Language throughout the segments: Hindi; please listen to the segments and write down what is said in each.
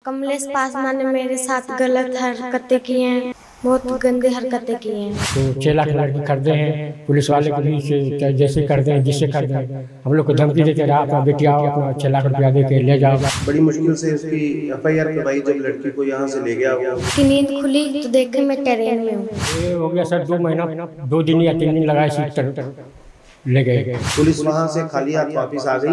कमलेश पासवान ने मेरे साथ गलत हरकतें की हैं, बहुत गंदी हरकतें की हैं। तो 6 लाख लड़की खरीदे हैं, पुलिस वाले को भी जैसे कर दें जिससे कर दें, हम लोग को धमकी देते रहा अपना बेटी आओ अपना 6 लाख रुपया दे के ले जाओ। बड़ी मुश्किल से उसकी FIR करवाई जब लड़की को यहाँ से ले गया वो। उसकी नींद खुली तो देखे मैं ट्रेन में हूँ। ये हो गया सर 2 महीना 2 दिन या 3 दिन लगाए सीट ले गए। पुलिस वहाँ से खाली हाथ वापिस आ गई।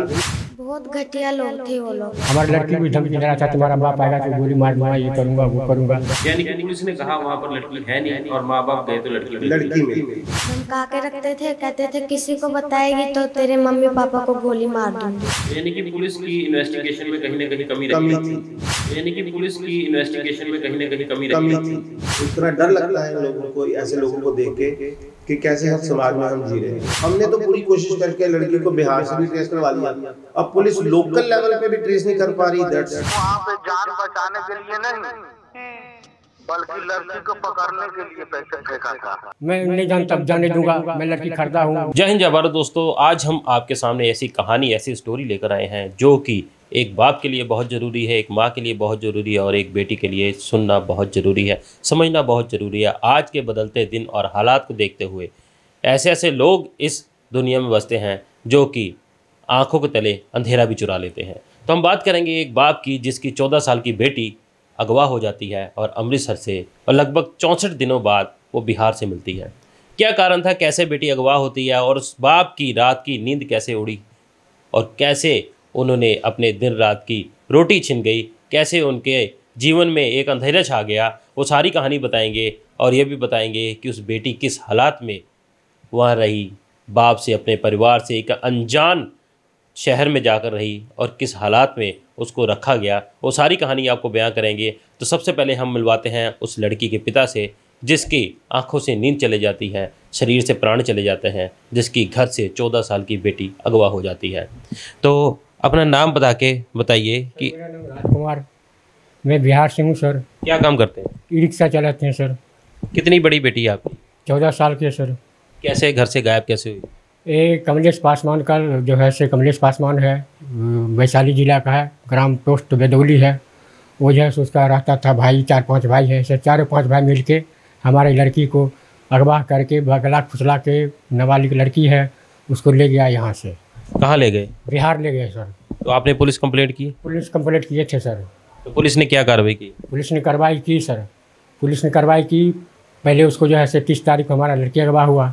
बहुत घटिया लोग थे वो लोग। हमारी लड़की भी धमकी दे रहा था तुम्हारा बाप आएगा तो गोली मार दूंगा, ये करूंगा वो करूंगा। यानी कि पुलिस ने कहा वहाँ पर लड़की है नहीं और माँ बाप गए तो लड़की मिल गई। धमका के रखते थे, कहते थे किसी को बताएगी तो तेरे मम्मी पापा को गोली मार दूंगी। यानी कि पुलिस की इन्वेस्टिगेशन में कहीं न कहीं कमी थी। यानी कि पुलिस की इन्वेस्टिगेशन में कहीं न कहीं कमी थी। इतना डर लगता है लोगों को, ऐसे लोगों को देख के कि कैसे हम समाज में हम जी रहे हैं। हमने तो पूरी कोशिश करके लड़की को बिहार से भी ट्रेस करवा लिया, अब पुलिस लोकल लेवल पे भी ट्रेस नहीं कर पा रही। वहाँ पे जान बचाने के लिए नहीं बल्कि लड़की को पकड़ने के लिए पैसे फेंका था। मैं नहीं जानता, जाने दूंगा, मैं लड़की खरीदा हूँ। जय हिंद जय भारत दोस्तों, आज हम आपके सामने ऐसी कहानी ऐसी स्टोरी लेकर आए हैं जो कि एक बाप के लिए बहुत ज़रूरी है, एक माँ के लिए बहुत ज़रूरी है और एक बेटी के लिए सुनना बहुत ज़रूरी है, समझना बहुत ज़रूरी है। आज के बदलते दिन और हालात को देखते हुए ऐसे ऐसे लोग इस दुनिया में बसते हैं जो कि आँखों के तले अंधेरा भी चुरा लेते हैं। तो हम बात करेंगे एक बाप की जिसकी 14 साल की बेटी अगवा हो जाती है और अमृतसर से, और लगभग 64 दिनों बाद वो बिहार से मिलती है। क्या कारण था, कैसे बेटी अगवा होती है और उस बाप की रात की नींद कैसे उड़ी और कैसे उन्होंने अपने दिन रात की रोटी छिन गई, कैसे उनके जीवन में एक अंधेरा छा गया, वो सारी कहानी बताएंगे। और ये भी बताएंगे कि उस बेटी किस हालात में वहाँ रही, बाप से अपने परिवार से एक अनजान शहर में जाकर रही और किस हालात में उसको रखा गया, वो सारी कहानी आपको बयां करेंगे। तो सबसे पहले हम मिलवाते हैं उस लड़की के पिता से जिसकी आंखों से नींद चले जाती है, शरीर से प्राण चले जाते हैं, जिसकी घर से 14 साल की बेटी अगवा हो जाती है। तो अपना नाम बता के बताइए कि। राजकुमार, मैं बिहार से हूँ सर। क्या काम करते हैं? ई रिक्शा चलाते हैं सर। कितनी बड़ी बेटी है आपकी? 14 साल की है सर। कैसे घर से गायब कैसे हुई? ये कमलेश पासवान का जो है से कमलेश पासवान है, वैशाली जिला का है, ग्राम पोस्ट बेदौली है। वो जो है उसका रहता था भाई, 4-5 भाई है, ऐसे 4-5 भाई मिल के हमारी लड़की को अगवा करके बगला फुसला के, नाबालिग लड़की है, उसको ले गया यहाँ से। कहाँ ले गए? बिहार ले गए सर। तो आपने पुलिस कंप्लेंट की? पुलिस कंप्लेंट किए थे सर। तो पुलिस ने क्या कार्रवाई की? पुलिस ने कार्रवाई की सर, पुलिस ने कार्रवाई की। पहले उसको जो है से 30 तारीख को हमारा लड़की अगवा हुआ,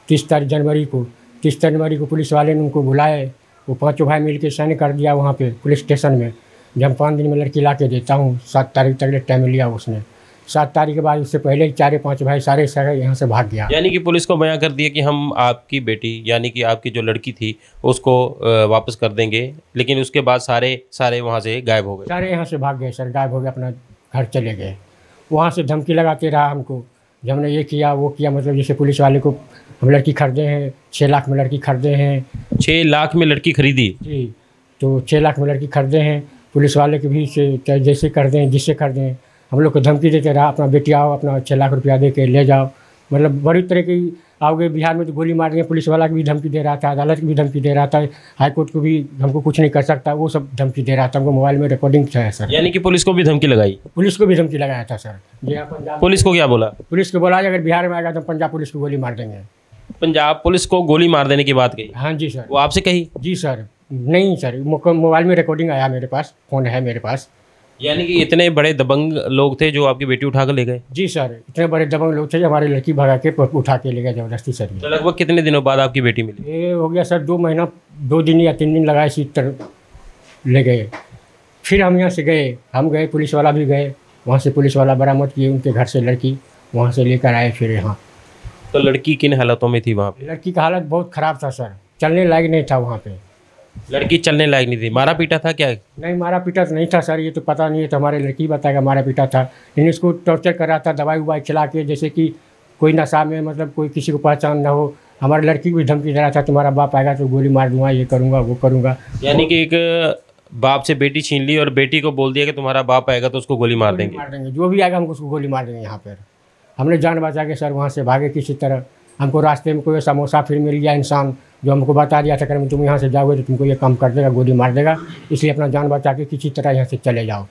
30 जनवरी को पुलिस वाले ने उनको बुलाए। वो 5 भाई मिल के साइन कर दिया वहाँ पे पुलिस स्टेशन में। जब 5 दिन में लड़की ला के देता हूँ, 7 तारीख तक टाइम लिया उसने। 7 तारीख के बाद उससे पहले 4-5 भाई सारे यहाँ से भाग गया। यानी कि पुलिस को बयां कर दिया कि हम आपकी बेटी यानी कि आपकी जो लड़की थी उसको वापस कर देंगे, लेकिन उसके बाद सारे वहाँ से गायब हो गए। सारे यहाँ से भाग गए सर, गायब हो गए, अपना घर चले गए। वहाँ से धमकी लगाते रहा हमको, जब हमने ये किया वो किया, मतलब जैसे पुलिस वाले को हम लड़की खरीदे हैं, 6 लाख में लड़की खरीदे हैं। 6 लाख में लड़की खरीदी जी, तो 6 लाख में लड़की खरीदे हैं। पुलिस वाले के भी से जैसे कर दें जिससे कर दें, हम लोग को धमकी देते रहा अपना बेटी आओ अपना 6 लाख रुपया दे के ले जाओ। मतलब बड़ी तरह की आओगे बिहार में तो गोली मार देंगे। पुलिस वाला की भी धमकी दे रहा था, अदालत की भी धमकी दे रहा था, हाई कोर्ट को भी हमको कुछ नहीं कर सकता, वो सब धमकी दे रहा था। हमको मोबाइल में रिकॉर्डिंग है सर। यानी कि पुलिस को भी धमकी लगाई? पुलिस को भी धमकी लगाया था सर। जी हाँ, पंजाब पुलिस को क्या बोला? पुलिस को बोला अगर बिहार में आएगा तो पंजाब पुलिस को गोली मार देंगे। पंजाब पुलिस को गोली मार देने की बात कही? हाँ जी सर। वो आपसे कही? जी सर। नहीं सर, मोबाइल में रिकॉर्डिंग आया मेरे पास, फ़ोन है मेरे पास। यानी कि इतने बड़े दबंग लोग थे जो आपकी बेटी उठा कर ले गए? जी सर, इतने बड़े दबंग लोग थे जो हमारी लड़की भगा के उठा के ले गए ज़बरदस्ती सर। तो लगभग कितने दिनों बाद आपकी बेटी मिली? ये हो गया सर 2 महीना 2 दिन या 3 दिन लगाए सीट ले गए। फिर हम यहाँ से गए, हम गए, पुलिस वाला भी गए, वहाँ से पुलिस वाला बरामद किए उनके घर से लड़की, वहाँ से लेकर आए फिर यहाँ। तो लड़की किन हालातों में थी वहाँ पे? लड़की का हालत बहुत ख़राब था सर, चलने लायक नहीं था वहाँ पे। लड़की चलने लायक नहीं थी? मारा पीटा था क्या? नहीं, मारा पीटा तो नहीं था सर, ये तो पता नहीं है, तो हमारे लड़की बताएगा मारा पीटा था। लेकिन इसको टॉर्चर कर रहा था, दवाई उवाई खिला के, जैसे कि कोई नशा में, मतलब कोई किसी को पहचान ना हो। हमारी लड़की को भी धमकी दे रहा था तुम्हारा बाप आएगा तो गोली मार दूंगा, ये करूँगा वो करूँगा। यानी कि एक बाप से बेटी छीन ली और बेटी को बोल दिया कि तुम्हारा बाप आएगा तो उसको गोली मार देंगे, जो भी आएगा हमको उसको गोली मार देंगे। यहाँ पर हमने जान बचा के सर वहाँ से भागे किसी तरह। हमको रास्ते में कोई समोसा फिर मिल गया इंसान जो हमको बता दिया था कि तुम यहाँ से जाओगे तो तुमको ये काम कर देगा, गोली मार देगा, इसलिए अपना जान बचा के किसी तरह यहाँ से चले जाओ।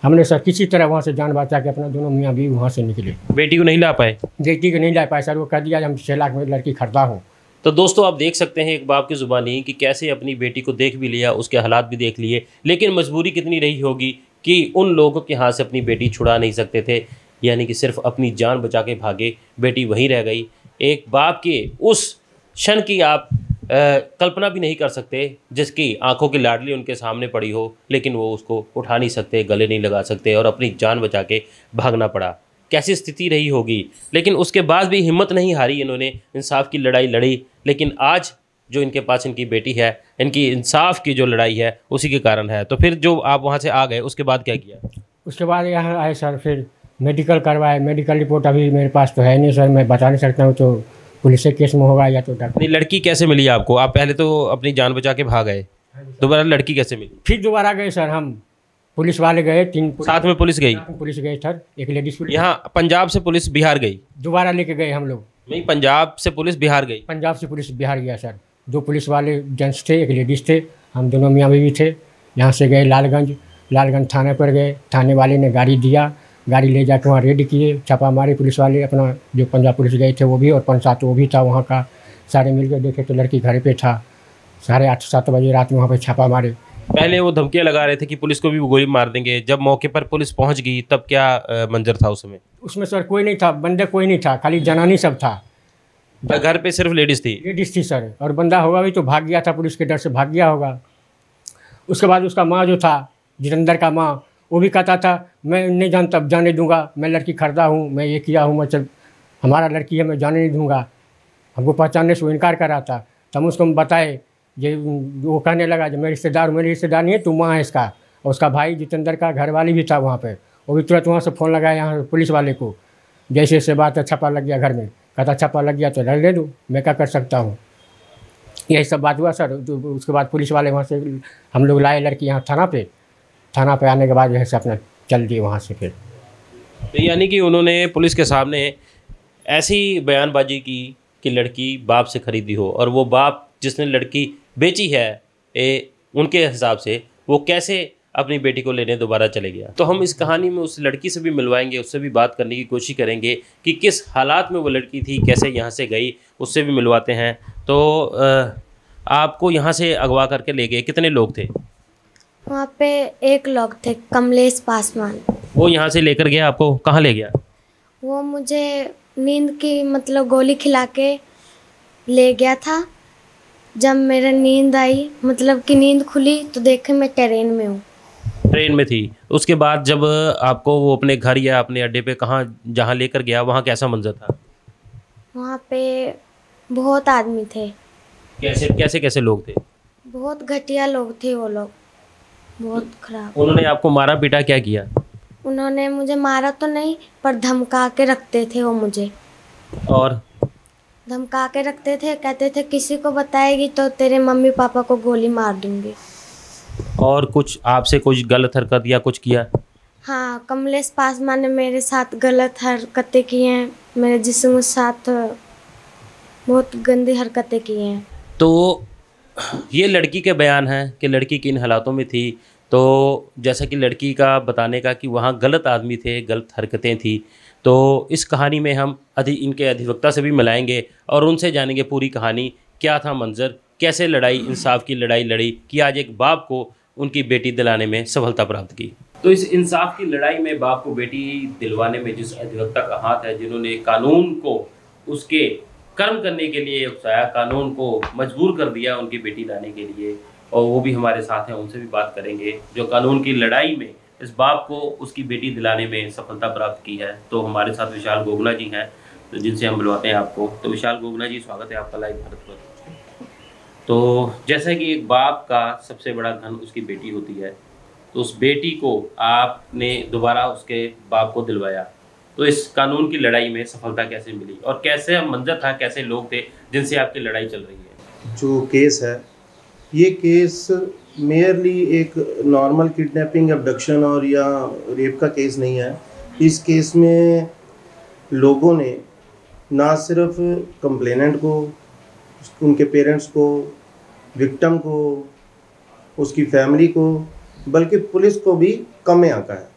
हमने सर किसी तरह वहाँ से जान बचा के अपना दोनों मियाँ बीवी वहाँ से निकले। बेटी को नहीं ला पाए? बेटी को नहीं ला पाए सर, वो कह दिया हम 6 लाख में लड़की खरीदा हूँ। तो दोस्तों आप देख सकते हैं एक बाप की ज़ुबानी कि कैसे अपनी बेटी को देख भी लिया, उसके हालात भी देख लिए, लेकिन मजबूरी कितनी रही होगी कि उन लोगों के हाथ से अपनी बेटी छुड़ा नहीं सकते थे, यानी कि सिर्फ अपनी जान बचा के भागे, बेटी वहीं रह गई। एक बाप के उस क्षण की आप कल्पना भी नहीं कर सकते जिसकी आंखों की लाडली उनके सामने पड़ी हो, लेकिन वो उसको उठा नहीं सकते, गले नहीं लगा सकते और अपनी जान बचा के भागना पड़ा। कैसी स्थिति रही होगी, लेकिन उसके बाद भी हिम्मत नहीं हारी, इन्होंने इंसाफ की लड़ाई लड़ी। लेकिन आज जो इनके पास इनकी बेटी है, इनकी इंसाफ की जो लड़ाई है उसी के कारण है। तो फिर जो आप वहाँ से आ गए उसके बाद क्या किया? उसके बाद यहाँ आए सर, फिर मेडिकल करवाए। मेडिकल रिपोर्ट अभी मेरे पास तो है नहीं सर, मैं बता नहीं सकता हूँ, तो पुलिस के केस में होगा या तो डॉक्टर। नहीं, लड़की कैसे मिली आपको? आप पहले तो अपनी जान बचा के भाग गए, दोबारा लड़की कैसे मिली? फिर दोबारा गए सर, हम पुलिस वाले गए, 3 साथ में पुलिस गई? पुलिस गए सर, एक लेडीज पुलिस। यहाँ पंजाब से पुलिस बिहार गई? दोबारा लेके गए हम लोग। नहीं, पंजाब से पुलिस बिहार गई? पंजाब से पुलिस बिहार गया सर। 2 पुलिस वाले जेंट्स थे, एक लेडीज़ थे, हम दोनों मियाँ बीवी थे। यहाँ से गए लालगंज थाने पर गए, थाने वाले ने गाड़ी दिया, गाड़ी ले जाकर वहाँ रेड किए, छापा मारे पुलिस वाले। अपना जो पंजाब पुलिस गए थे वो भी, और 5-7 वो भी था वहाँ का। सारे मिलकर देखे तो लड़की घर पे था। 8:30-7 बजे रात में वहाँ पर छापा मारे। पहले वो धमकियाँ लगा रहे थे कि पुलिस को भी गोली मार देंगे, जब मौके पर पुलिस पहुँच गई तब क्या मंजर था उसमें? उसमें सर कोई नहीं था, बंदे कोई नहीं था, खाली जनानी सब था। घर पे सिर्फ लेडीज़ थी? लेडीज़ थी सर, और बंदा होगा भी तो भाग गया था, पुलिस के डर से भाग गया होगा। उसके बाद उसका माँ जो था, जितेंद्र का माँ, वो भी कहता था मैं नहीं जानता, जाने दूंगा, मैं लड़की खरीदा हूँ, मैं ये किया हूँ, मैं चल हमारा लड़की है, मैं जाने नहीं दूंगा। हमको पहचानने से वो इनकार कर रहा था। तो हम उसको बताए, ये वो कहने लगा जब मैं रिश्तेदार हूँ, मेरे रिश्तेदार नहीं है, तू माँ है इसका। और उसका भाई जितेंद्र का घर वाली भी था वहाँ पे, वो भी तुरंत वहाँ से फ़ोन लगाया यहाँ पुलिस वाले को। जैसे ऐसे बात है, छापा लग गया घर में। कहता छापा लग गया तो लड़ ले दूँ, मैं क्या कर सकता हूँ। यही सब बात हुआ सर। तो उसके बाद पुलिस वाले वहाँ से हम लोग लाए लड़की यहाँ थाना पे आने के बाद जो है से अपना चल दिए वहाँ से। फिर तो यानी कि उन्होंने पुलिस के सामने ऐसी बयानबाजी की कि लड़की बाप से खरीदी हो, और वो बाप जिसने लड़की बेची है उनके हिसाब से वो कैसे अपनी बेटी को लेने दोबारा चले गया। तो हम इस कहानी में उस लड़की से भी मिलवाएंगे, उससे भी बात करने की कोशिश करेंगे कि किस हालात में वो लड़की थी, कैसे यहाँ से गई, उससे भी मिलवाते हैं। तो आपको यहाँ से अगवा करके ले गए, कितने लोग थे वहाँ पे? 1 लोग थे, कमलेश पासवान। वो यहाँ से लेकर गया आपको? कहाँ ले गया वो? मुझे नींद की मतलब गोली खिला के ले गया था। जब मेरा नींद आई, मतलब कि नींद खुली, तो देखे मैं ट्रेन में हूँ। ट्रेन में थी? उसके बाद जब आपको वो अपने घर या अपने अड्डे पे कहाँ जहाँ लेकर गया, वहाँ कैसा मंजर था? वहाँ पे बहुत आदमी थे। कैसे कैसे लोग थे? बहुत घटिया लोग थे वो लोग, बहुत खराब। उन्होंने आपको मारा पीटा क्या किया? उन्होंने मुझे मारा तो नहीं, पर धमका के रखते थे वो मुझे। और धमका के रखते थे, कहते थे किसी को बताएगी तो तेरे मम्मी पापा को गोली मार दूंगी। और कुछ आपसे कुछ गलत हरकत या कुछ किया? हाँ, कमलेश पासवान ने मेरे साथ गलत हरकतें की हैं, मेरे जिस्म के साथ बहुत गंदी हरकतें की हैं। तो ये लड़की के बयान है कि लड़की किन हालातों में थी। तो जैसा कि लड़की का बताने का कि वहाँ गलत आदमी थे, गलत हरकतें थी। तो इस कहानी में हम इनके अधिवक्ता से भी मिलाएंगे और उनसे जानेंगे पूरी कहानी, क्या था मंजर, कैसे लड़ाई, इंसाफ की लड़ाई लड़ी कि आज एक बाप को उनकी बेटी दिलाने में सफलता प्राप्त की। तो इस इंसाफ की लड़ाई में बाप को बेटी दिलवाने में जिस अधिवक्ता का हाथ है, जिन्होंने कानून को उसके कर्म करने के लिए उकसाया, कानून को मजबूर कर दिया उनकी बेटी लाने के लिए, और वो भी हमारे साथ हैं, उनसे भी बात करेंगे जो कानून की लड़ाई में इस बाप को उसकी बेटी दिलाने में सफलता प्राप्त की है। तो हमारे साथ विशाल गोगना जी हैं, तो जिनसे हम मिलवाते हैं आपको। तो विशाल गोगना जी, स्वागत है आपका लाइव भारत पर। तो जैसा कि एक बाप का सबसे बड़ा धन उसकी बेटी होती है, तो उस बेटी को आपने दोबारा उसके बाप को दिलवाया, तो इस कानून की लड़ाई में सफलता कैसे मिली और कैसे मंजर था, कैसे लोग थे जिनसे आपकी लड़ाई चल रही है? जो केस है, ये केस मेयरली एक नॉर्मल किडनैपिंग, अबडक्शन और या रेप का केस नहीं है। इस केस में लोगों ने ना सिर्फ कंप्लेनेंट को, उनके पेरेंट्स को, विक्टिम को, उसकी फैमिली को, बल्कि पुलिस को भी कम में आंका है।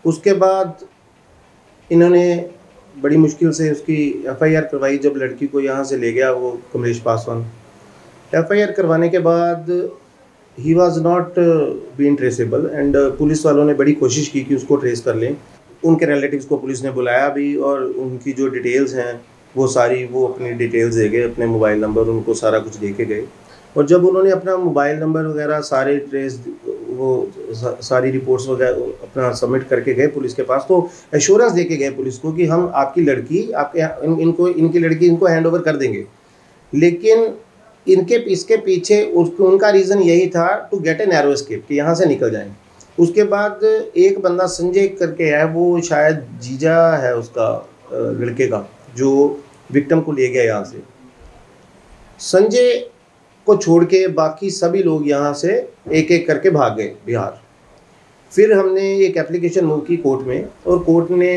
उसके बाद इन्होंने बड़ी मुश्किल से उसकी एफआईआर करवाई। जब लड़की को यहाँ से ले गया वो कमलेश पासवान, एफआईआर करवाने के बाद ही was not been traceable and police वालों ने बड़ी कोशिश की कि उसको ट्रेस कर लें। उनके रिलेटिव्स को पुलिस ने बुलाया भी और उनकी जो डिटेल्स हैं वो सारी वो अपनी डिटेल्स दे गए, अपने मोबाइल नंबर उनको सारा कुछ दे के गए। और जब उन्होंने अपना मोबाइल नंबर वगैरह सारे ट्रेस वो सारी रिपोर्ट्स वगैरह अपना सबमिट करके गए पुलिस के पास, तो एश्योरेंस दे के गए पुलिस को कि हम आपकी लड़की आपके इनकी लड़की इनको हैंड ओवर कर देंगे। लेकिन इसके पीछे उनका रीज़न यही था to get a narrow escape, कि यहाँ से निकल जाएं। उसके बाद एक बंदा संजय करके है, वो शायद जीजा है उसका लड़के का, जो विक्टिम को ले गया यहाँ से। संजय को छोड़ के बाकी सभी लोग यहाँ से एक एक करके भाग गए बिहार। फिर हमने एक एप्लीकेशन मूव की कोर्ट में और कोर्ट ने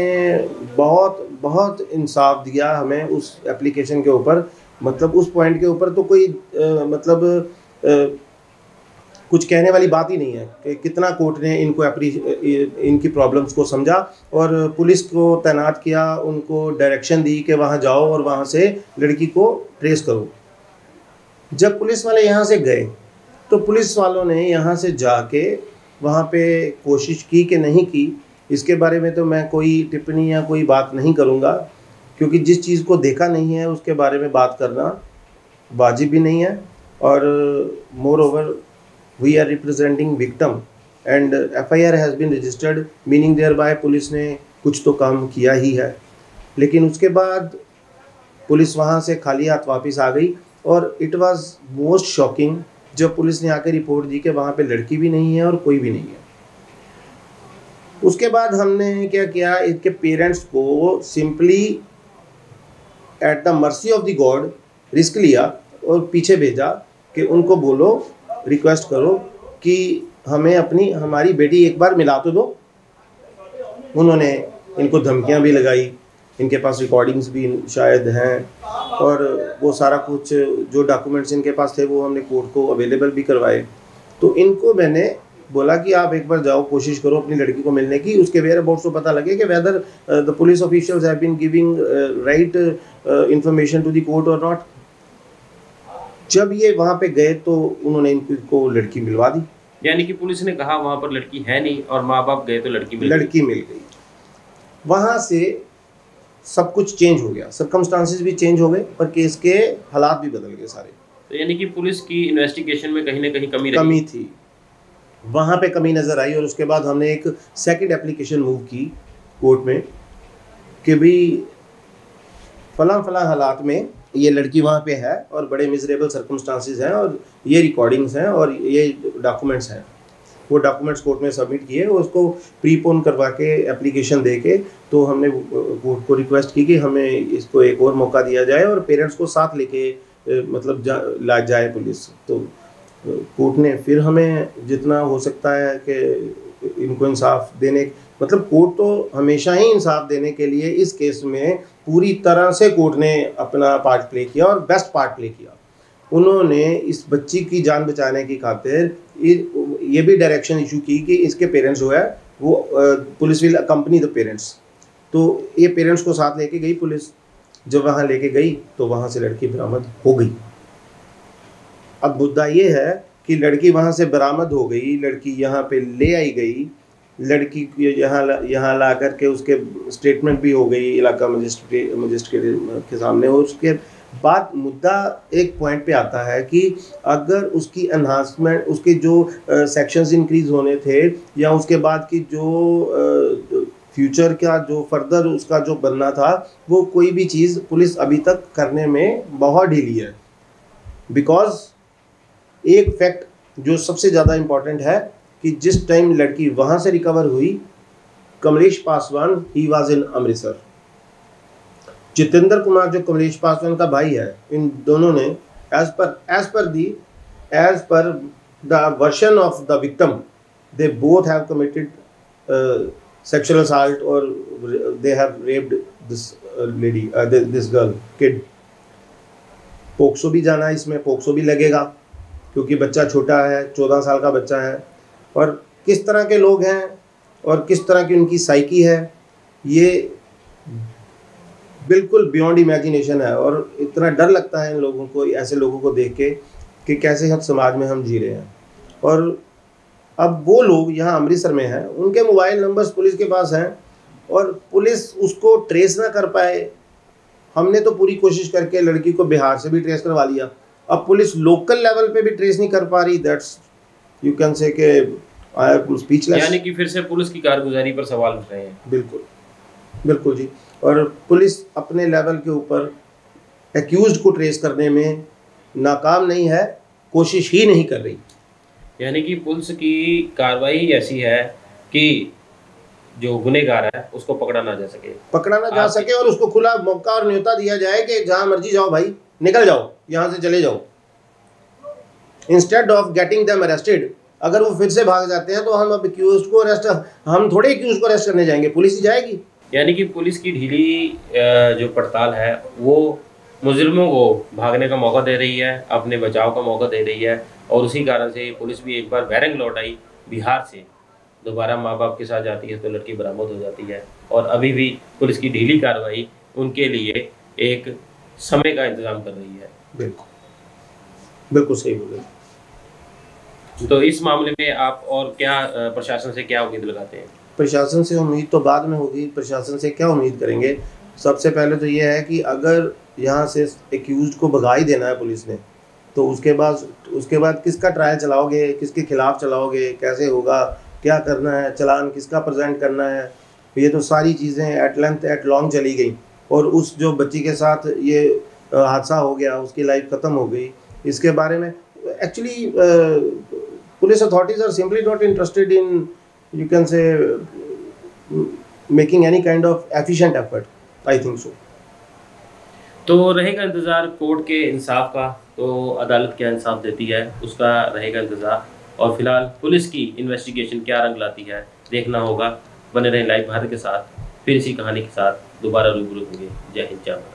बहुत बहुत इंसाफ दिया हमें उस एप्लीकेशन के ऊपर। मतलब उस पॉइंट के ऊपर तो कोई कुछ कहने वाली बात ही नहीं है कि कितना कोर्ट ने इनकी प्रॉब्लम्स को समझा और पुलिस को तैनात किया, उनको डायरेक्शन दी कि वहाँ जाओ और वहाँ से लड़की को ट्रेस करो। जब पुलिस वाले यहाँ से गए तो पुलिस वालों ने यहाँ से जाके वहाँ पे कोशिश की कि नहीं की, इसके बारे में तो मैं कोई टिप्पणी या कोई बात नहीं करूँगा, क्योंकि जिस चीज़ को देखा नहीं है उसके बारे में बात करना वाजिब भी नहीं है। और moreover we are representing victim and FIR has been registered, meaning thereby police ने कुछ तो काम किया ही है। लेकिन उसके बाद पुलिस वहाँ से खाली हाथ वापस आ गई और इट वाज मोस्ट शॉकिंग जब पुलिस ने आकर रिपोर्ट दी कि वहाँ पे लड़की भी नहीं है और कोई भी नहीं है। उसके बाद हमने क्या किया, इसके पेरेंट्स को simply at the mercy of the God risk लिया और पीछे भेजा कि उनको बोलो, रिक्वेस्ट करो कि हमें हमारी बेटी एक बार मिला तो दो। उन्होंने इनको धमकियां भी लगाई, इनके पास रिकॉर्डिंग्स भी शायद हैं और वो सारा कुछ जो डॉक्यूमेंट्स इनके पास थे वो हमने कोर्ट को अवेलेबल भी करवाए। तो इनको मैंने बोला कि आप एक बार जाओ, कोशिश करो अपनी लड़की को मिलने की, उसके वेयर अबाउट्स को पता लगे कि whether the police officials have been giving right information to the court और नॉट। जब ये वहाँ पे गए तो उन्होंने इनको लड़की मिलवा दी। यानी कि पुलिस ने कहा वहाँ पर लड़की है नहीं और माँ बाप गए तो लड़की मिल गई। वहाँ से सब कुछ चेंज हो गया, सर्कमस्टांसेस भी चेंज हो गए और केस के हालात भी बदल गए सारे। तो यानी कि पुलिस की इन्वेस्टिगेशन में कहीं ना कहीं कमी थी, वहाँ पे कमी नज़र आई। और उसके बाद हमने एक सेकंड एप्लीकेशन मूव की कोर्ट में कि भाई फला हालात में ये लड़की वहाँ पे है और बड़े मिजरेबल सर्कमस्टांसेस हैं और ये रिकॉर्डिंग्स हैं और ये डॉक्यूमेंट्स हैं। वो डॉक्यूमेंट्स कोर्ट में सबमिट किए और उसको प्रीपोन करवा के एप्लीकेशन दे के तो हमने कोर्ट को रिक्वेस्ट की कि हमें इसको एक और मौका दिया जाए और पेरेंट्स को साथ लेके मतलब ला जाए पुलिस। तो कोर्ट ने फिर हमें जितना हो सकता है कि इनको इंसाफ देने, मतलब कोर्ट तो हमेशा ही इंसाफ देने के लिए इस केस में पूरी तरह से कोर्ट ने अपना पार्ट प्ले किया और बेस्ट पार्ट प्ले किया। उन्होंने इस बच्ची की जान बचाने की खातिर ये भी डायरेक्शन इशू की कि इसके पेरेंट्स जो है वो police will accompany the parents. तो ये पेरेंट्स को साथ लेके गई पुलिस। जब वहाँ लेके गई तो वहाँ से लड़की बरामद हो गई। अब मुद्दा ये है कि लड़की वहाँ से बरामद हो गई, लड़की यहाँ पे ले आई गई, लड़की यहाँ ला कर के उसके स्टेटमेंट भी हो गई इलाका मजिस्ट्रेट के सामने। और उसके बाद मुद्दा एक पॉइंट पे आता है कि अगर उसकी एनहांसमेंट, उसके जो सेक्शंस इंक्रीज होने थे या उसके बाद की जो फ्यूचर का जो फर्दर उसका जो बनना था, वो कोई भी चीज़ पुलिस अभी तक करने में बहुत ढीली है। बिकॉज एक फैक्ट जो सबसे ज़्यादा इम्पॉर्टेंट है कि जिस टाइम लड़की वहाँ से रिकवर हुई, Kamlesh Paswan he was in Amritsar. Jitendra Kumar जो कमलेश पासवान का भाई है, इन दोनों ने as per the version of the victim, they both have committed sexual assault or they have raped this lady, this girl, kid। POCSO भी जाना है, इसमें पोक्सो भी लगेगा क्योंकि बच्चा छोटा है, 14 साल का बच्चा है। और किस तरह के लोग हैं और किस तरह की उनकी साइकी है, ये बिल्कुल बियॉन्ड इमेजिनेशन है। और इतना डर लगता है इन लोगों को, ऐसे लोगों को देख के, कि कैसे हम समाज में हम जी रहे हैं। और अब वो लोग यहाँ अमृतसर में हैं, उनके मोबाइल नंबर्स पुलिस के पास हैं और पुलिस उसको ट्रेस ना कर पाए। हमने तो पूरी कोशिश करके लड़की को बिहार से भी ट्रेस करवा लिया, अब पुलिस लोकल लेवल पे भी ट्रेस नहीं कर पा रही। दैट्स यू कैन से के आई एम स्पीचलेस। यानी कि फिर से पुलिस की कारगुजारी पर सवाल उठ रहे हैं। बिल्कुल बिल्कुल जी। और पुलिस अपने लेवल के ऊपर एक्यूज्ड को ट्रेस करने में नाकाम नहीं है, कोशिश ही नहीं कर रही। यानी कि पुलिस की कार्रवाई ऐसी है कि जो गुनहगार है उसको पकड़ा ना जा सके और उसको खुला मौका और न्योता दिया जाए कि जहां मर्जी जाओ भाई, निकल जाओ यहां से, चले जाओ। Instead of getting them arrested, अगर वो फिर से भाग जाते हैं तो हम अब एक्यूज्ड को हम थोड़े एक्यूज्ड को अरेस्ट करने जाएंगे, पुलिस ही जाएगी। यानी कि पुलिस की ढीली जो पड़ताल है वो मुजरिमों को भागने का मौका दे रही है, अपने बचाव का मौका दे रही है। और उसी कारण से पुलिस भी एक बार बैरंग लौट आई बिहार से, दोबारा माँ बाप के साथ जाती है तो लड़की बरामद हो जाती है। और अभी भी पुलिस की ढीली कार्रवाई उनके लिए एक समय का इंतजाम कर रही है। बिल्कुल सही बोले। तो इस मामले में आप और क्या प्रशासन से क्या उम्मीद लगाते हैं? प्रशासन से उम्मीद तो बाद में होगी, प्रशासन से क्या उम्मीद करेंगे? सबसे पहले तो ये है कि अगर यहाँ से एक्यूज्ड को भगा ही देना है पुलिस ने, तो उसके बाद किसका ट्रायल चलाओगे, किसके खिलाफ चलाओगे, कैसे होगा, क्या करना है, चलान किसका प्रेजेंट करना है, ये तो सारी चीज़ें एट लेंथ एट लॉन्ग चली गई। और उस जो बच्ची के साथ ये हादसा हो गया, उसकी लाइफ ख़त्म हो गई, इसके बारे में actually police authorities are simply not interested in, you can say, making any kind of efficient effort, I think so। तो रहेगा इंतज़ार कोर्ट के इंसाफ का, तो अदालत क्या इंसाफ देती है उसका रहेगा इंतज़ार। और फिलहाल पुलिस की इन्वेस्टिगेशन क्या रंग लाती है देखना होगा। बने रहें लाइव भारत के साथ, फिर इसी कहानी के साथ दोबारा रूबरू होंगे। जय हिंद, जय भारत।